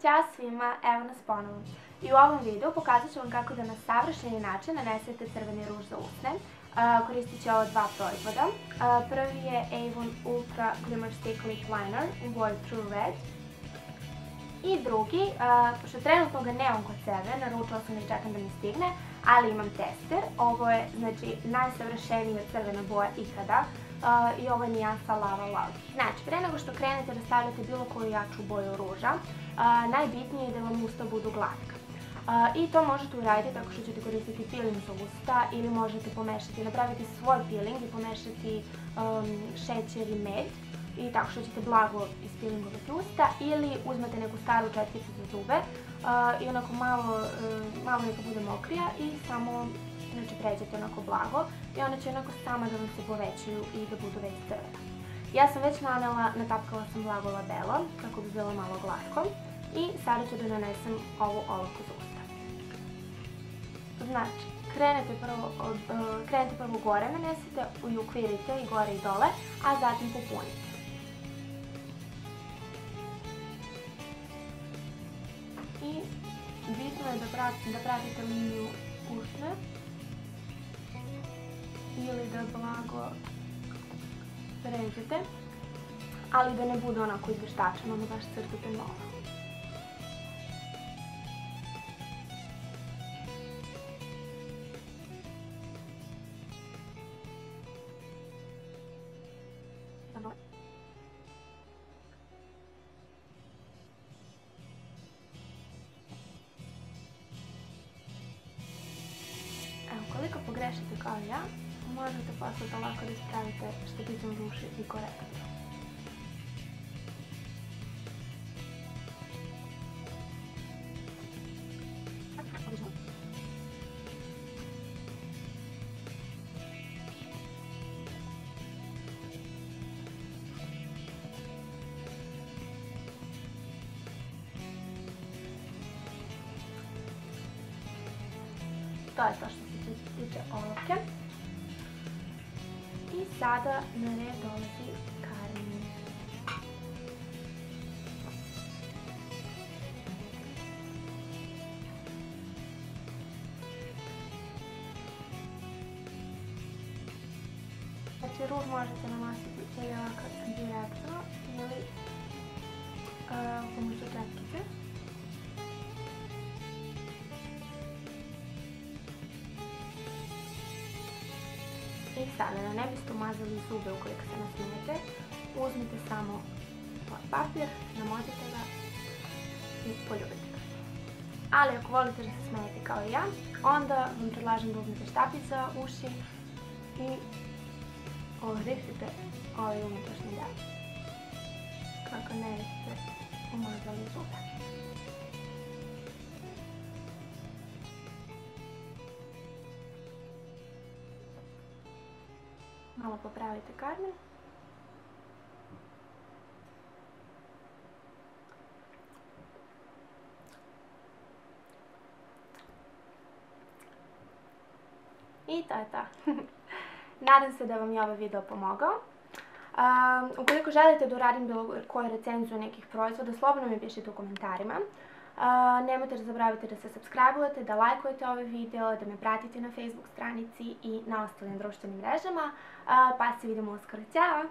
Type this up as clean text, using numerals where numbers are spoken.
Ćao svima, evo nas ponovo. I u ovom videu pokazat ću vam kako da na savršeni način nanesete crveni ruž za usne. Koristit ću ova dva proizvoda. Prvi je Avon Ultra Glimmer Stick Lip Liner u boji True Red. I drugi, pošto trenutno ga nemam kod sebe, naručila sam i čekam da mi stigne, ali imam tester. Ovo je najsavršenija crvena boja ikada i ovo je nijansa Lava Love. Znači, pre nego što krenete da stavljate bilo koju jaču boju ruža, najbitnije je da vam usta budu glatka. I to možete uraditi tako što ćete koristiti peeling za usta ili možete pomešati, napraviti svoj peeling i pomešati šećer i med i tako što ćete blago ispeelingovati usta, ili uzmete neku staru četkicu za zube i onako malo neka bude mokrija i samo pređete onako blago i ona će onako sama da vam se povećaju i da budu već crvena. Ja sam već nanela, natapkala sam blago labelo kako bi bilo malo glatko i sada ću da nanesem ovu olovku za usta. Znači, krenete prvo gore nanesete i ukvirite i gore i dole, a zatim popunite. I bitno je da pratite liniju usne ili da blago pređete, ali da ne bude onako izveštačeno, da baš crtate malo. Ukoliko pogrešite kao ja, možete posle to lako da ispravite štepicom za uši i korektorom. To je to što se tiče olovke. I sada na red dolazi karmin. Znači, ruž možete namasiti ili ovako direktno ili pomoću četkice. I sada, da ne biste umazali zube ukoliko se nasmijete, uzmite samo papir, namotite ga i poljubite ga. Ali ako volite da se smijete kao i ja, onda vam predlažem da uzmete štapić za uši i oživite ovaj unutrašnji deo, kako ne biste umazali zube. Malo popravite karmin. I to je to. Nadam se da vam je ovaj video pomogao. Ukoliko želite da uradim bilo koju recenziju nekih proizvoda, slobodno mi pišite u komentarima. Nemojte da zaboravite da se subscribe-ujete, da lajkujete ovaj video, da me pratite na Facebook stranici i na ostalim društvenim mrežama. Pa se vidimo uskoro. Ćao!